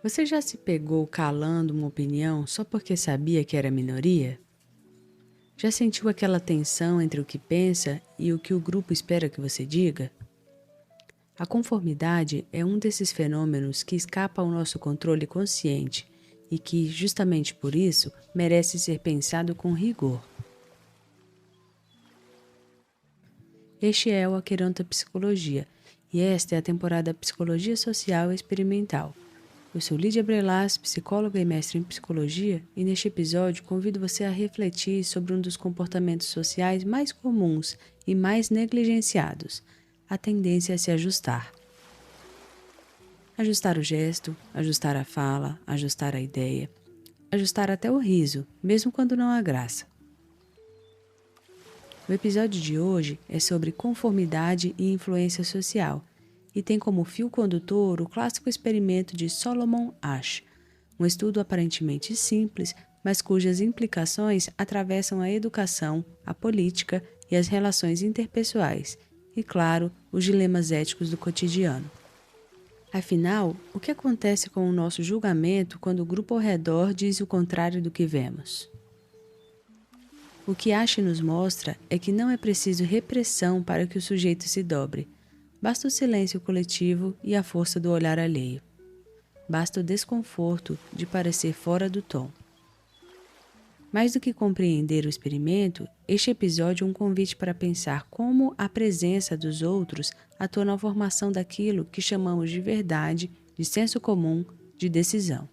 Você já se pegou calando uma opinião só porque sabia que era minoria? Já sentiu aquela tensão entre o que pensa e o que o grupo espera que você diga? A conformidade é um desses fenômenos que escapa ao nosso controle consciente e que, justamente por isso, merece ser pensado com rigor. Este é o Aqueronta Psicologia e esta é a temporada Psicologia Social e Experimental. Eu sou Lídia Brelas, psicóloga e mestre em psicologia, e neste episódio convido você a refletir sobre um dos comportamentos sociais mais comuns e mais negligenciados, a tendência a se ajustar. Ajustar o gesto, ajustar a fala, ajustar a ideia, ajustar até o riso, mesmo quando não há graça. O episódio de hoje é sobre conformidade e influência social, e tem como fio condutor o clássico experimento de Solomon Asch, um estudo aparentemente simples, mas cujas implicações atravessam a educação, a política e as relações interpessoais, e, claro, os dilemas éticos do cotidiano. Afinal, o que acontece com o nosso julgamento quando o grupo ao redor diz o contrário do que vemos? O que Asch nos mostra é que não é preciso repressão para que o sujeito se dobre. Basta o silêncio coletivo e a força do olhar alheio. Basta o desconforto de parecer fora do tom. Mais do que compreender o experimento, este episódio é um convite para pensar como a presença dos outros atua na formação daquilo que chamamos de verdade, de senso comum, de decisão.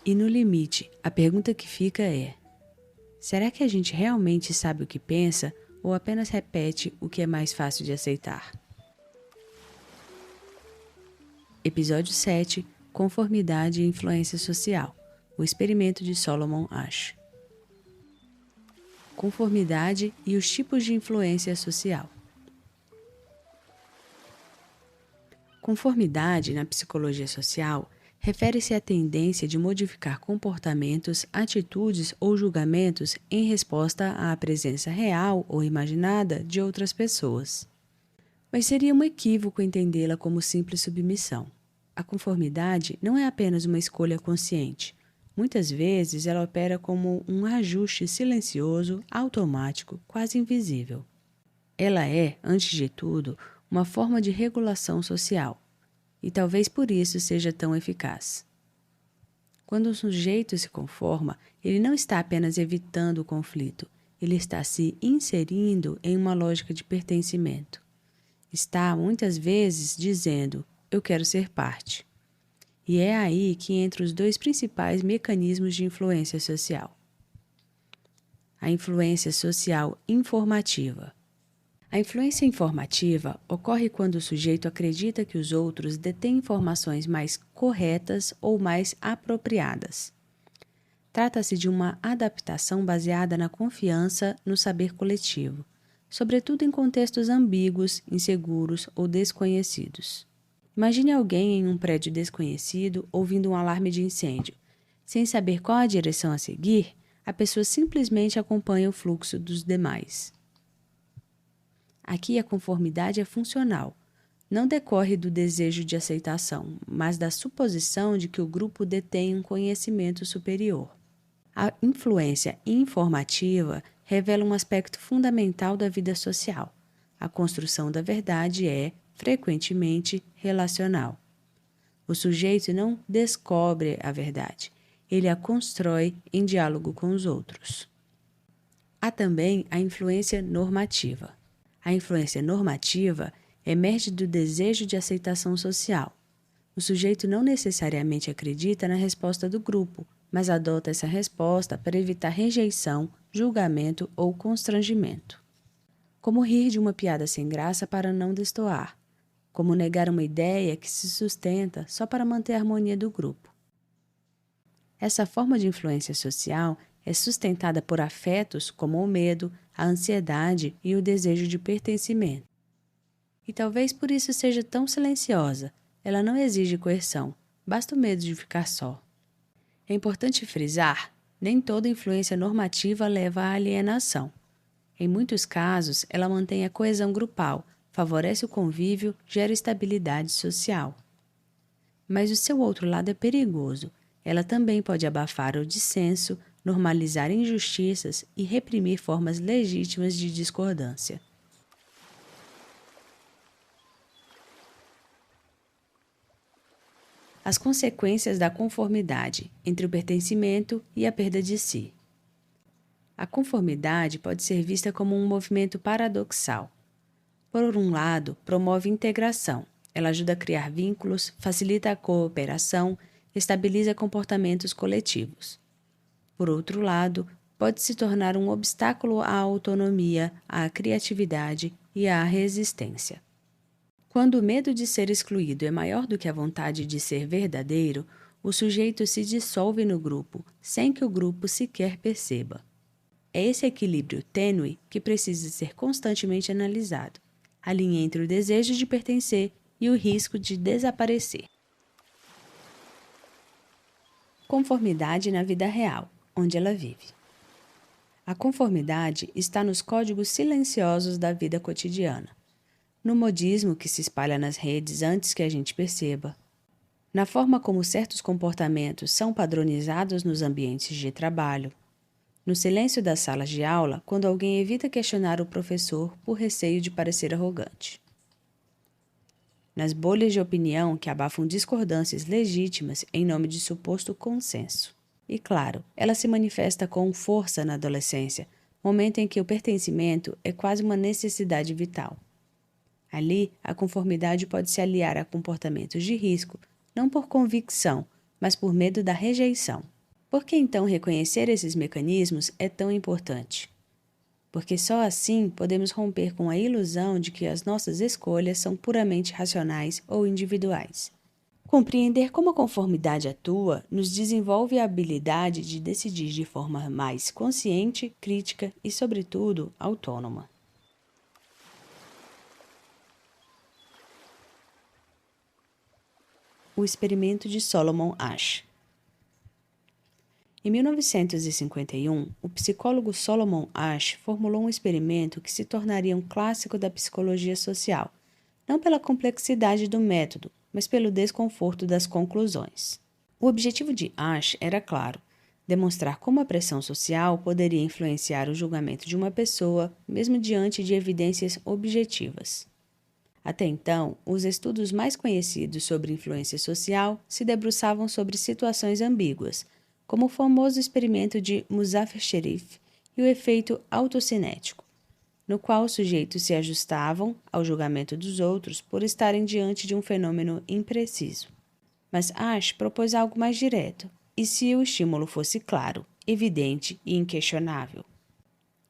E no limite, a pergunta que fica é: será que a gente realmente sabe o que pensa ou apenas repete o que é mais fácil de aceitar? Episódio 7. Conformidade e influência social. O experimento de Solomon Asch. Conformidade e os tipos de influência social. Conformidade, na psicologia social, refere-se à tendência de modificar comportamentos, atitudes ou julgamentos em resposta à presença real ou imaginada de outras pessoas. Mas seria um equívoco entendê-la como simples submissão. A conformidade não é apenas uma escolha consciente. Muitas vezes ela opera como um ajuste silencioso, automático, quase invisível. Ela é, antes de tudo, uma forma de regulação social, e talvez por isso seja tão eficaz. Quando um sujeito se conforma, ele não está apenas evitando o conflito, ele está se inserindo em uma lógica de pertencimento. Está, muitas vezes, dizendo: eu quero ser parte. E é aí que entram os dois principais mecanismos de influência social. A influência social informativa. A influência informativa ocorre quando o sujeito acredita que os outros detêm informações mais corretas ou mais apropriadas. Trata-se de uma adaptação baseada na confiança no saber coletivo, sobretudo em contextos ambíguos, inseguros ou desconhecidos. Imagine alguém em um prédio desconhecido ouvindo um alarme de incêndio. Sem saber qual a direção a seguir, a pessoa simplesmente acompanha o fluxo dos demais. Aqui a conformidade é funcional. Não decorre do desejo de aceitação, mas da suposição de que o grupo detém um conhecimento superior. A influência informativa revela um aspecto fundamental da vida social. A construção da verdade é, frequentemente, relacional. O sujeito não descobre a verdade, ele a constrói em diálogo com os outros. Há também a influência normativa. A influência normativa emerge do desejo de aceitação social. O sujeito não necessariamente acredita na resposta do grupo, mas adota essa resposta para evitar rejeição, julgamento ou constrangimento. Como rir de uma piada sem graça para não destoar. Como negar uma ideia que se sustenta só para manter a harmonia do grupo. Essa forma de influência social é sustentada por afetos como o medo, a ansiedade e o desejo de pertencimento. E talvez por isso seja tão silenciosa. Ela não exige coerção, basta o medo de ficar só. É importante frisar, nem toda influência normativa leva à alienação. Em muitos casos, ela mantém a coesão grupal, favorece o convívio, gera estabilidade social. Mas o seu outro lado é perigoso. Ela também pode abafar o dissenso, normalizar injustiças e reprimir formas legítimas de discordância. As consequências da conformidade entre o pertencimento e a perda de si. A conformidade pode ser vista como um movimento paradoxal. Por um lado, promove integração. Ela ajuda a criar vínculos, facilita a cooperação, estabiliza comportamentos coletivos. Por outro lado, pode se tornar um obstáculo à autonomia, à criatividade e à resistência. Quando o medo de ser excluído é maior do que a vontade de ser verdadeiro, o sujeito se dissolve no grupo, sem que o grupo sequer perceba. É esse equilíbrio tênue que precisa ser constantemente analisado, a linha entre o desejo de pertencer e o risco de desaparecer. Conformidade na vida real, onde ela vive. A conformidade está nos códigos silenciosos da vida cotidiana, no modismo que se espalha nas redes antes que a gente perceba, na forma como certos comportamentos são padronizados nos ambientes de trabalho, no silêncio das salas de aula quando alguém evita questionar o professor por receio de parecer arrogante, nas bolhas de opinião que abafam discordâncias legítimas em nome de suposto consenso. E claro, ela se manifesta com força na adolescência, momento em que o pertencimento é quase uma necessidade vital. Ali, a conformidade pode se aliar a comportamentos de risco, não por convicção, mas por medo da rejeição. Por que então reconhecer esses mecanismos é tão importante? Porque só assim podemos romper com a ilusão de que as nossas escolhas são puramente racionais ou individuais. Compreender como a conformidade atua nos desenvolve a habilidade de decidir de forma mais consciente, crítica e, sobretudo, autônoma. O experimento de Solomon Asch. Em 1951, o psicólogo Solomon Asch formulou um experimento que se tornaria um clássico da psicologia social, não pela complexidade do método, mas pelo desconforto das conclusões. O objetivo de Asch era claro: demonstrar como a pressão social poderia influenciar o julgamento de uma pessoa, mesmo diante de evidências objetivas. Até então, os estudos mais conhecidos sobre influência social se debruçavam sobre situações ambíguas, como o famoso experimento de Muzafer Sherif e o efeito autocinético, no qual os sujeitos se ajustavam ao julgamento dos outros por estarem diante de um fenômeno impreciso. Mas Asch propôs algo mais direto, e se o estímulo fosse claro, evidente e inquestionável?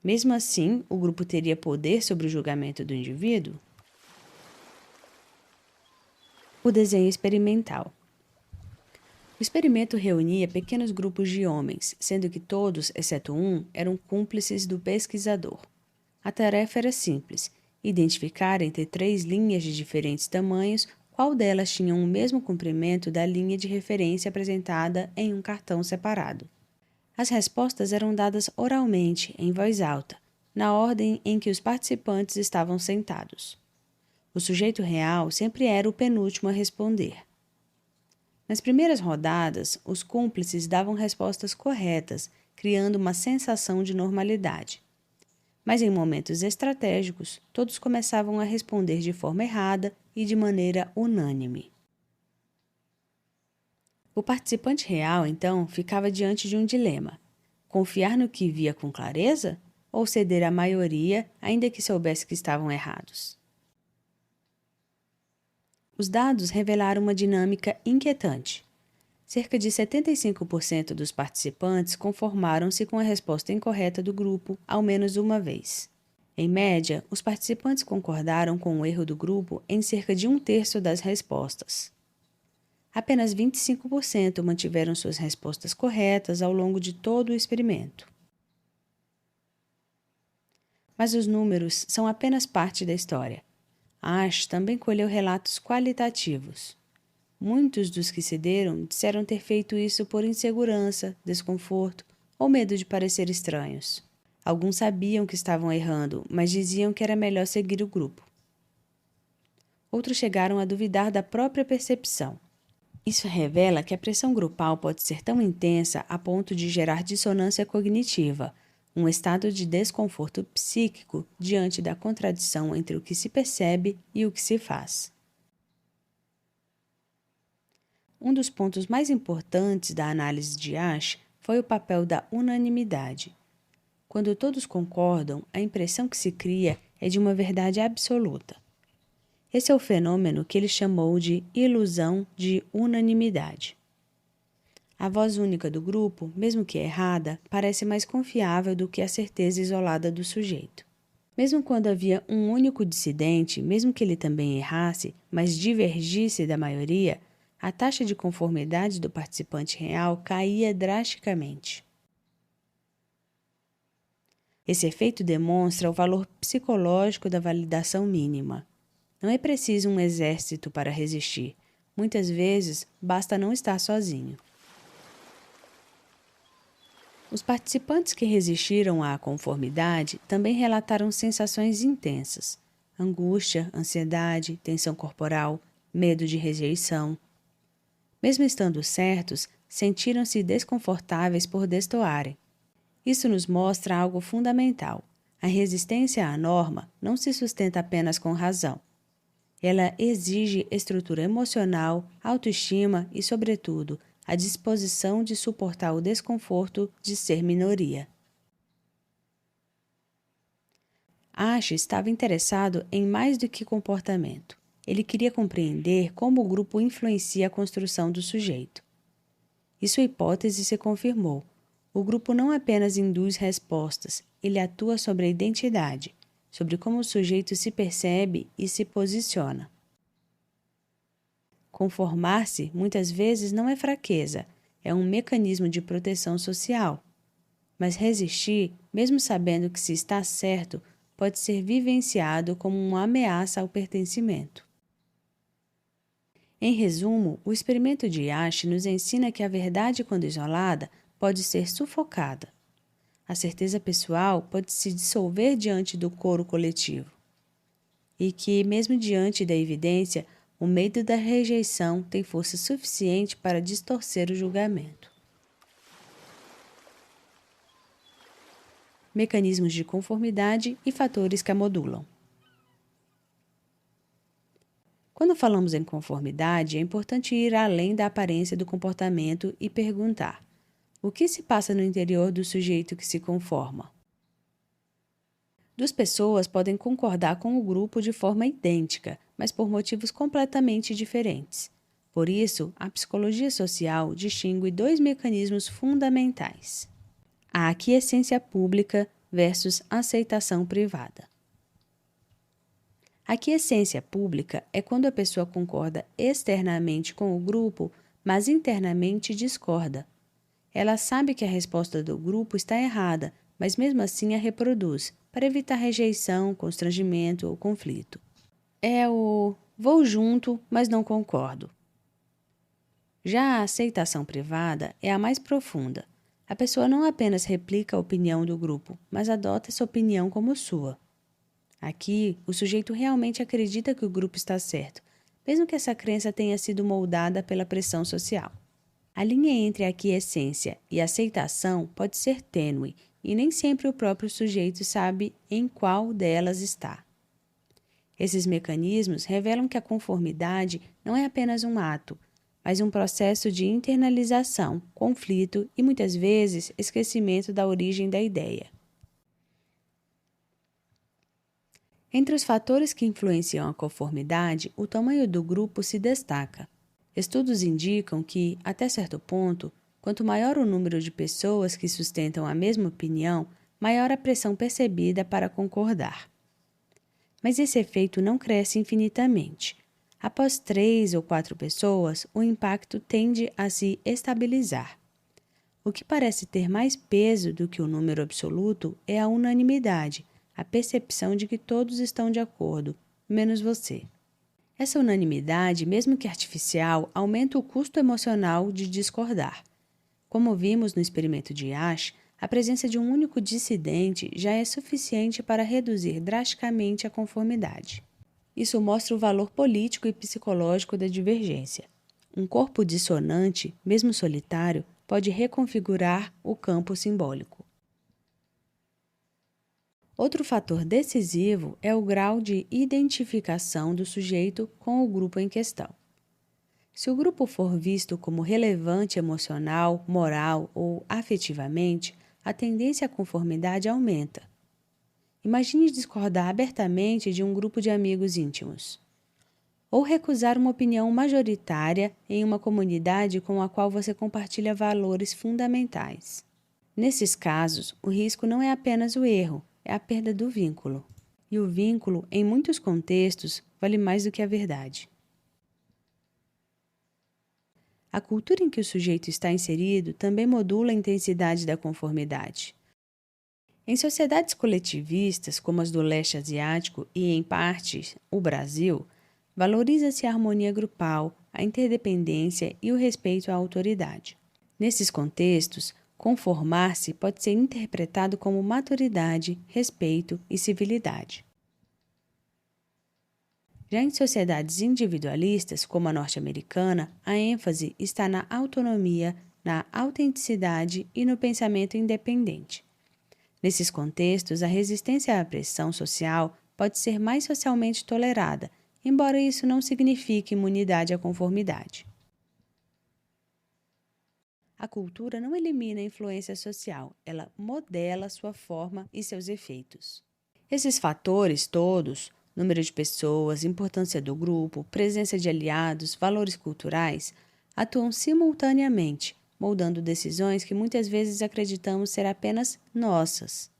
Mesmo assim, o grupo teria poder sobre o julgamento do indivíduo? O desenho experimental. O experimento reunia pequenos grupos de homens, sendo que todos, exceto um, eram cúmplices do pesquisador. A tarefa era simples: identificar entre 3 linhas de diferentes tamanhos qual delas tinham o mesmo comprimento da linha de referência apresentada em um cartão separado. As respostas eram dadas oralmente, em voz alta, na ordem em que os participantes estavam sentados. O sujeito real sempre era o penúltimo a responder. Nas primeiras rodadas, os cúmplices davam respostas corretas, criando uma sensação de normalidade. Mas em momentos estratégicos, todos começavam a responder de forma errada e de maneira unânime. O participante real, então, ficava diante de um dilema: confiar no que via com clareza ou ceder à maioria, ainda que soubesse que estavam errados? Os dados revelaram uma dinâmica inquietante. Cerca de 75% dos participantes conformaram-se com a resposta incorreta do grupo ao menos uma vez. Em média, os participantes concordaram com o erro do grupo em cerca de 1/3 das respostas. Apenas 25% mantiveram suas respostas corretas ao longo de todo o experimento. Mas os números são apenas parte da história. Asch também colheu relatos qualitativos. Muitos dos que cederam disseram ter feito isso por insegurança, desconforto ou medo de parecer estranhos. Alguns sabiam que estavam errando, mas diziam que era melhor seguir o grupo. Outros chegaram a duvidar da própria percepção. Isso revela que a pressão grupal pode ser tão intensa a ponto de gerar dissonância cognitiva, um estado de desconforto psíquico diante da contradição entre o que se percebe e o que se faz. Um dos pontos mais importantes da análise de Asch foi o papel da unanimidade. Quando todos concordam, a impressão que se cria é de uma verdade absoluta. Esse é o fenômeno que ele chamou de ilusão de unanimidade. A voz única do grupo, mesmo que errada, parece mais confiável do que a certeza isolada do sujeito. Mesmo quando havia um único dissidente, mesmo que ele também errasse, mas divergisse da maioria, a taxa de conformidade do participante real caía drasticamente. Esse efeito demonstra o valor psicológico da validação mínima. Não é preciso um exército para resistir. Muitas vezes, basta não estar sozinho. Os participantes que resistiram à conformidade também relataram sensações intensas: angústia, ansiedade, tensão corporal, medo de rejeição. Mesmo estando certos, sentiram-se desconfortáveis por destoarem. Isso nos mostra algo fundamental. A resistência à norma não se sustenta apenas com razão. Ela exige estrutura emocional, autoestima e, sobretudo, a disposição de suportar o desconforto de ser minoria. Asch estava interessado em mais do que comportamento. Ele queria compreender como o grupo influencia a construção do sujeito. E sua hipótese se confirmou. O grupo não apenas induz respostas, ele atua sobre a identidade, sobre como o sujeito se percebe e se posiciona. Conformar-se, muitas vezes, não é fraqueza, é um mecanismo de proteção social. Mas resistir, mesmo sabendo que se está certo, pode ser vivenciado como uma ameaça ao pertencimento. Em resumo, o experimento de Asch nos ensina que a verdade, quando isolada, pode ser sufocada. A certeza pessoal pode se dissolver diante do coro coletivo. E que, mesmo diante da evidência, o medo da rejeição tem força suficiente para distorcer o julgamento. Mecanismos de conformidade e fatores que a modulam. Quando falamos em conformidade, é importante ir além da aparência do comportamento e perguntar: o que se passa no interior do sujeito que se conforma? Duas pessoas podem concordar com o grupo de forma idêntica, mas por motivos completamente diferentes. Por isso, a psicologia social distingue dois mecanismos fundamentais: a aquiescência pública versus aceitação privada. A aquiescência pública é quando a pessoa concorda externamente com o grupo, mas internamente discorda. Ela sabe que a resposta do grupo está errada, mas mesmo assim a reproduz, para evitar rejeição, constrangimento ou conflito. É o vou junto, mas não concordo. Já a aceitação privada é a mais profunda. A pessoa não apenas replica a opinião do grupo, mas adota essa opinião como sua. Aqui, o sujeito realmente acredita que o grupo está certo, mesmo que essa crença tenha sido moldada pela pressão social. A linha entre a aquiescência e a aceitação pode ser tênue, e nem sempre o próprio sujeito sabe em qual delas está. Esses mecanismos revelam que a conformidade não é apenas um ato, mas um processo de internalização, conflito e, muitas vezes, esquecimento da origem da ideia. Entre os fatores que influenciam a conformidade, o tamanho do grupo se destaca. Estudos indicam que, até certo ponto, quanto maior o número de pessoas que sustentam a mesma opinião, maior a pressão percebida para concordar. Mas esse efeito não cresce infinitamente. Após 3 ou 4 pessoas, o impacto tende a se estabilizar. O que parece ter mais peso do que o número absoluto é a unanimidade, a percepção de que todos estão de acordo, menos você. Essa unanimidade, mesmo que artificial, aumenta o custo emocional de discordar. Como vimos no experimento de Asch, a presença de um único dissidente já é suficiente para reduzir drasticamente a conformidade. Isso mostra o valor político e psicológico da divergência. Um corpo dissonante, mesmo solitário, pode reconfigurar o campo simbólico. Outro fator decisivo é o grau de identificação do sujeito com o grupo em questão. Se o grupo for visto como relevante emocional, moral ou afetivamente, a tendência à conformidade aumenta. Imagine discordar abertamente de um grupo de amigos íntimos, ou recusar uma opinião majoritária em uma comunidade com a qual você compartilha valores fundamentais. Nesses casos, o risco não é apenas o erro, é a perda do vínculo. E o vínculo, em muitos contextos, vale mais do que a verdade. A cultura em que o sujeito está inserido também modula a intensidade da conformidade. Em sociedades coletivistas, como as do leste asiático e, em parte, o Brasil, valoriza-se a harmonia grupal, a interdependência e o respeito à autoridade. Nesses contextos, conformar-se pode ser interpretado como maturidade, respeito e civilidade. Já em sociedades individualistas, como a norte-americana, a ênfase está na autonomia, na autenticidade e no pensamento independente. Nesses contextos, a resistência à pressão social pode ser mais socialmente tolerada, embora isso não signifique imunidade à conformidade. A cultura não elimina a influência social, ela modela sua forma e seus efeitos. Esses fatores todos, número de pessoas, importância do grupo, presença de aliados, valores culturais, atuam simultaneamente, moldando decisões que muitas vezes acreditamos ser apenas nossas.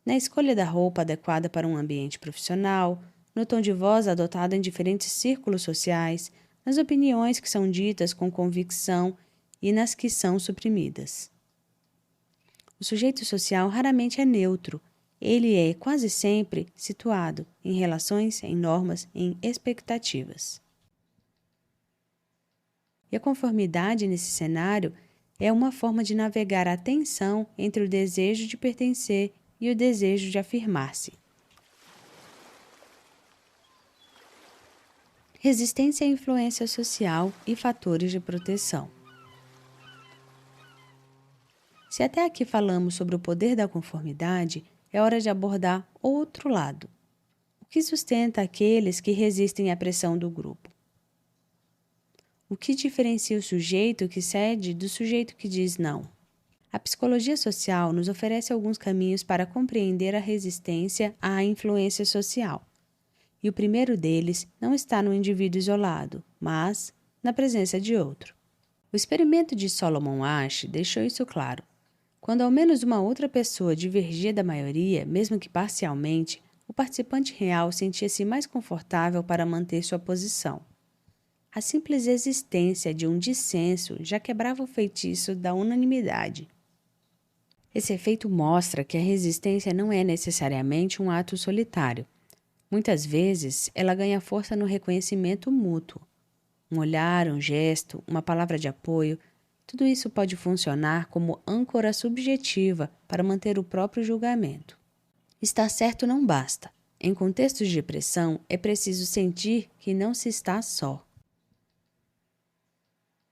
Na escolha da roupa adequada para um ambiente profissional, no tom de voz adotado em diferentes círculos sociais, nas opiniões que são ditas com convicção e nas que são suprimidas. O sujeito social raramente é neutro. Ele é quase sempre situado em relações, em normas, em expectativas. E a conformidade nesse cenário é uma forma de navegar a tensão entre o desejo de pertencer e o desejo de afirmar-se. Resistência à influência social e fatores de proteção. Se até aqui falamos sobre o poder da conformidade, é hora de abordar outro lado. O que sustenta aqueles que resistem à pressão do grupo? O que diferencia o sujeito que cede do sujeito que diz não? A psicologia social nos oferece alguns caminhos para compreender a resistência à influência social. E o primeiro deles não está no indivíduo isolado, mas na presença de outro. O experimento de Solomon Asch deixou isso claro. Quando ao menos uma outra pessoa divergia da maioria, mesmo que parcialmente, o participante real sentia-se mais confortável para manter sua posição. A simples existência de um dissenso já quebrava o feitiço da unanimidade. Esse efeito mostra que a resistência não é necessariamente um ato solitário. Muitas vezes, ela ganha força no reconhecimento mútuo. Um olhar, um gesto, uma palavra de apoio, tudo isso pode funcionar como âncora subjetiva para manter o próprio julgamento. Estar certo não basta. Em contextos de pressão, é preciso sentir que não se está só.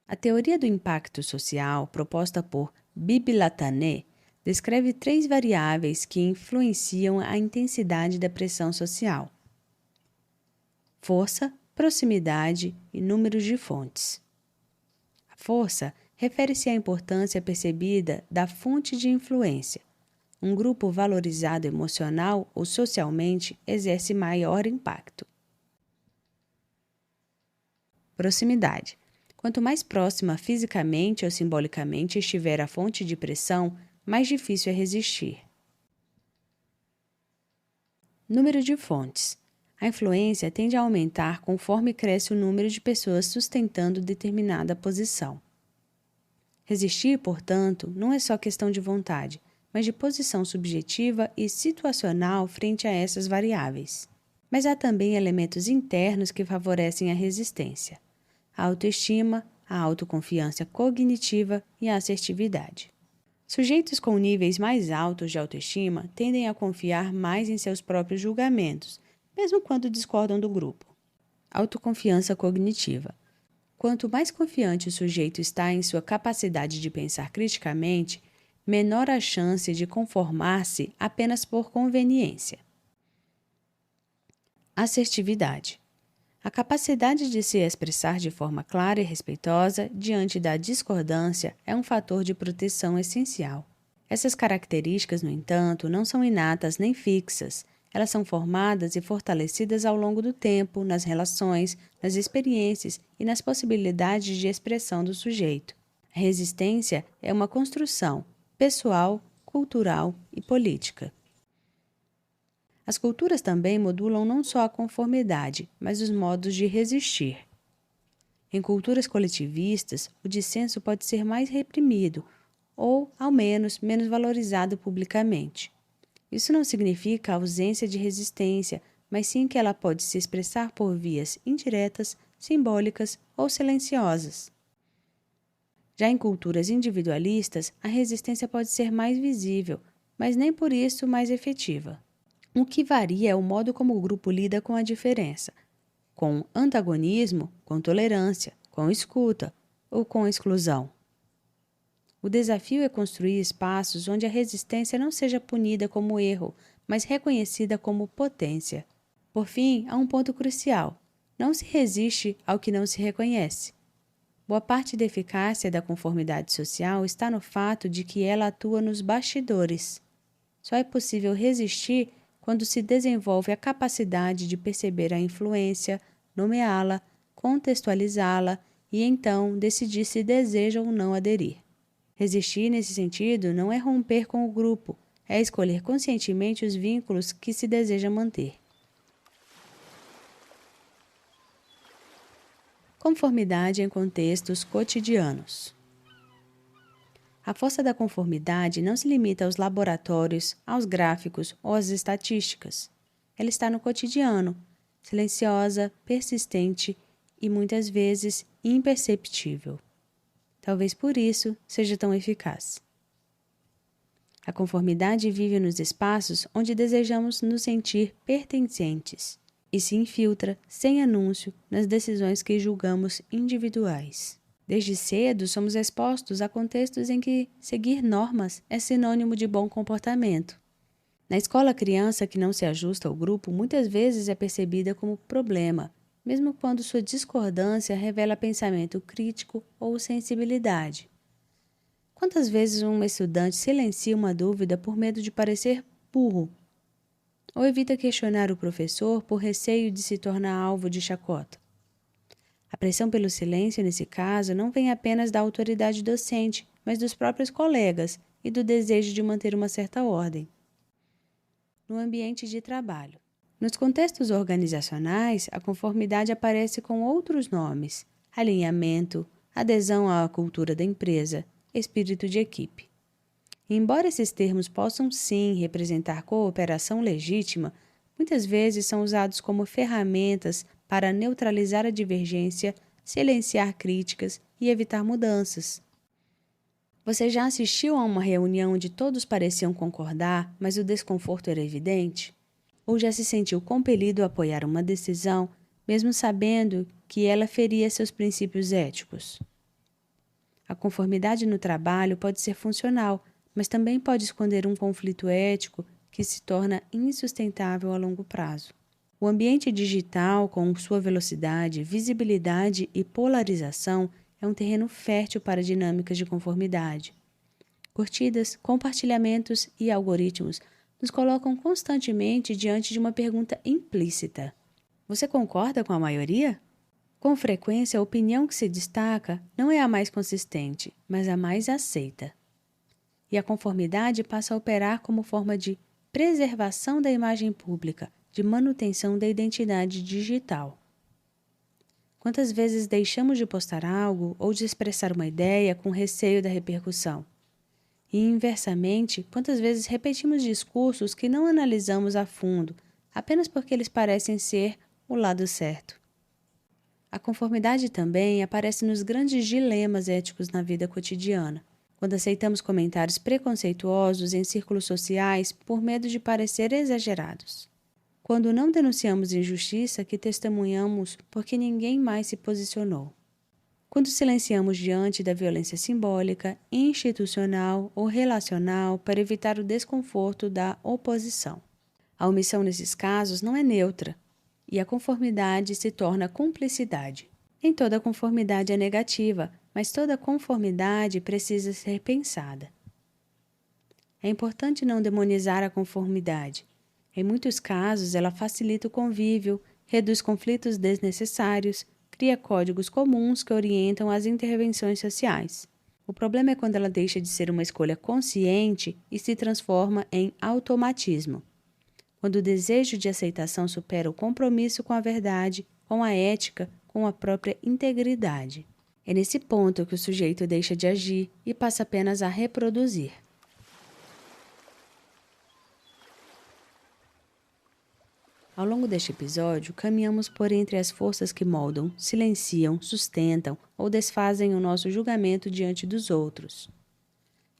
A teoria do impacto social, proposta por Bibi Latané, descreve 3 variáveis que influenciam a intensidade da pressão social: força, proximidade e números de fontes. A força refere-se à importância percebida da fonte de influência. Um grupo valorizado emocional ou socialmente exerce maior impacto. Proximidade. Quanto mais próxima fisicamente ou simbolicamente estiver a fonte de pressão, mais difícil é resistir. Número de fontes. A influência tende a aumentar conforme cresce o número de pessoas sustentando determinada posição. Resistir, portanto, não é só questão de vontade, mas de posição subjetiva e situacional frente a essas variáveis. Mas há também elementos internos que favorecem a resistência: a autoestima, a autoconfiança cognitiva e a assertividade. Sujeitos com níveis mais altos de autoestima tendem a confiar mais em seus próprios julgamentos, mesmo quando discordam do grupo. Autoconfiança cognitiva. Quanto mais confiante o sujeito está em sua capacidade de pensar criticamente, menor a chance de conformar-se apenas por conveniência. Assertividade. A capacidade de se expressar de forma clara e respeitosa diante da discordância é um fator de proteção essencial. Essas características, no entanto, não são inatas nem fixas. Elas são formadas e fortalecidas ao longo do tempo, nas relações, nas experiências e nas possibilidades de expressão do sujeito. A resistência é uma construção pessoal, cultural e política. As culturas também modulam não só a conformidade, mas os modos de resistir. Em culturas coletivistas, o dissenso pode ser mais reprimido ou, ao menos valorizado publicamente. Isso não significa a ausência de resistência, mas sim que ela pode se expressar por vias indiretas, simbólicas ou silenciosas. Já em culturas individualistas, a resistência pode ser mais visível, mas nem por isso mais efetiva. O que varia é o modo como o grupo lida com a diferença, com antagonismo, com tolerância, com escuta ou com exclusão. O desafio é construir espaços onde a resistência não seja punida como erro, mas reconhecida como potência. Por fim, há um ponto crucial: não se resiste ao que não se reconhece. Boa parte da eficácia da conformidade social está no fato de que ela atua nos bastidores. Só é possível resistir quando se desenvolve a capacidade de perceber a influência, nomeá-la, contextualizá-la e então decidir se deseja ou não aderir. Resistir nesse sentido não é romper com o grupo, é escolher conscientemente os vínculos que se deseja manter. Conformidade em contextos cotidianos. A força da conformidade não se limita aos laboratórios, aos gráficos ou às estatísticas. Ela está no cotidiano, silenciosa, persistente e, muitas vezes, imperceptível. Talvez por isso seja tão eficaz. A conformidade vive nos espaços onde desejamos nos sentir pertencentes e se infiltra, sem anúncio, nas decisões que julgamos individuais. Desde cedo, somos expostos a contextos em que seguir normas é sinônimo de bom comportamento. Na escola, a criança que não se ajusta ao grupo muitas vezes é percebida como problema, mesmo quando sua discordância revela pensamento crítico ou sensibilidade. Quantas vezes um estudante silencia uma dúvida por medo de parecer burro? Ou evita questionar o professor por receio de se tornar alvo de chacota? A pressão pelo silêncio, nesse caso, não vem apenas da autoridade docente, mas dos próprios colegas e do desejo de manter uma certa ordem. No ambiente de trabalho. Nos contextos organizacionais, a conformidade aparece com outros nomes: alinhamento, adesão à cultura da empresa, espírito de equipe. E embora esses termos possam sim representar cooperação legítima, muitas vezes são usados como ferramentas para neutralizar a divergência, silenciar críticas e evitar mudanças. Você já assistiu a uma reunião onde todos pareciam concordar, mas o desconforto era evidente? Ou já se sentiu compelido a apoiar uma decisão, mesmo sabendo que ela feria seus princípios éticos? A conformidade no trabalho pode ser funcional, mas também pode esconder um conflito ético que se torna insustentável a longo prazo. O ambiente digital, com sua velocidade, visibilidade e polarização, é um terreno fértil para dinâmicas de conformidade. Curtidas, compartilhamentos e algoritmos nos colocam constantemente diante de uma pergunta implícita: você concorda com a maioria? Com frequência, a opinião que se destaca não é a mais consistente, mas a mais aceita. E a conformidade passa a operar como forma de preservação da imagem pública, de manutenção da identidade digital. Quantas vezes deixamos de postar algo ou de expressar uma ideia com receio da repercussão? E, inversamente, quantas vezes repetimos discursos que não analisamos a fundo, apenas porque eles parecem ser o lado certo? A conformidade também aparece nos grandes dilemas éticos na vida cotidiana, quando aceitamos comentários preconceituosos em círculos sociais por medo de parecer exagerados. Quando não denunciamos injustiça que testemunhamos porque ninguém mais se posicionou. Quando silenciamos diante da violência simbólica, institucional ou relacional para evitar o desconforto da oposição. A omissão nesses casos não é neutra, e a conformidade se torna cumplicidade. Nem toda conformidade é negativa, mas toda conformidade precisa ser pensada. É importante não demonizar a conformidade. Em muitos casos, ela facilita o convívio, reduz conflitos desnecessários, cria códigos comuns que orientam as intervenções sociais. O problema é quando ela deixa de ser uma escolha consciente e se transforma em automatismo. Quando o desejo de aceitação supera o compromisso com a verdade, com a ética, com a própria integridade. É nesse ponto que o sujeito deixa de agir e passa apenas a reproduzir. Ao longo deste episódio, caminhamos por entre as forças que moldam, silenciam, sustentam ou desfazem o nosso julgamento diante dos outros.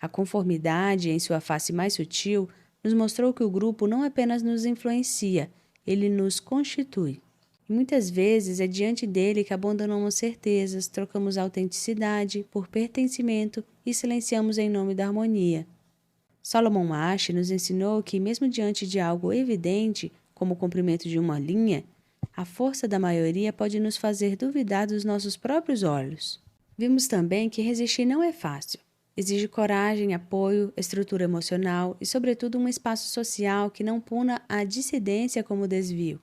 A conformidade, em sua face mais sutil, nos mostrou que o grupo não apenas nos influencia, ele nos constitui. E muitas vezes é diante dele que abandonamos certezas, trocamos autenticidade por pertencimento e silenciamos em nome da harmonia. Solomon Asch nos ensinou que, mesmo diante de algo evidente, como o cumprimento de uma linha, a força da maioria pode nos fazer duvidar dos nossos próprios olhos. Vimos também que resistir não é fácil. Exige coragem, apoio, estrutura emocional e, sobretudo, um espaço social que não puna a dissidência como desvio.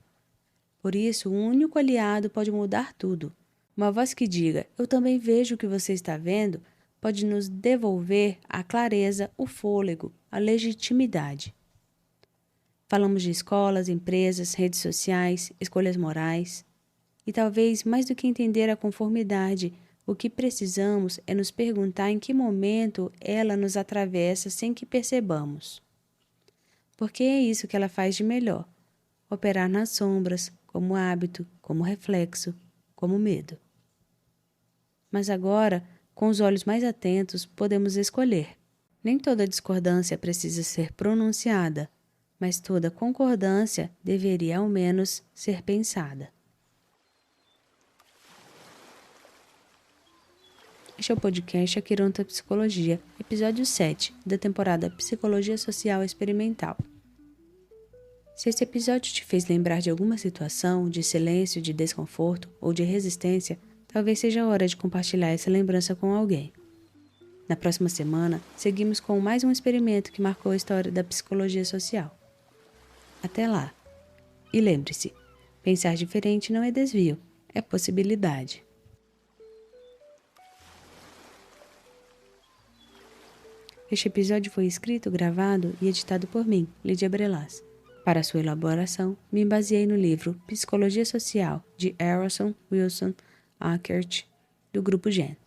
Por isso, um único aliado pode mudar tudo. Uma voz que diga, eu também vejo o que você está vendo, pode nos devolver a clareza, o fôlego, a legitimidade. Falamos de escolas, empresas, redes sociais, escolhas morais. E talvez, mais do que entender a conformidade, o que precisamos é nos perguntar em que momento ela nos atravessa sem que percebamos. Porque é isso que ela faz de melhor: operar nas sombras, como hábito, como reflexo, como medo. Mas agora, com os olhos mais atentos, podemos escolher. Nem toda discordância precisa ser pronunciada, mas toda concordância deveria ao menos ser pensada. Este é o podcast Aquironta Psicologia, episódio 7, da temporada Psicologia Social Experimental. Se esse episódio te fez lembrar de alguma situação, de silêncio, de desconforto ou de resistência, talvez seja a hora de compartilhar essa lembrança com alguém. Na próxima semana, seguimos com mais um experimento que marcou a história da psicologia social. Até lá. E lembre-se, pensar diferente não é desvio, é possibilidade. Este episódio foi escrito, gravado e editado por mim, Lídia Brelas. Para sua elaboração, me baseei no livro Psicologia Social, de Emerson Wilson Ackert, do Grupo Gen.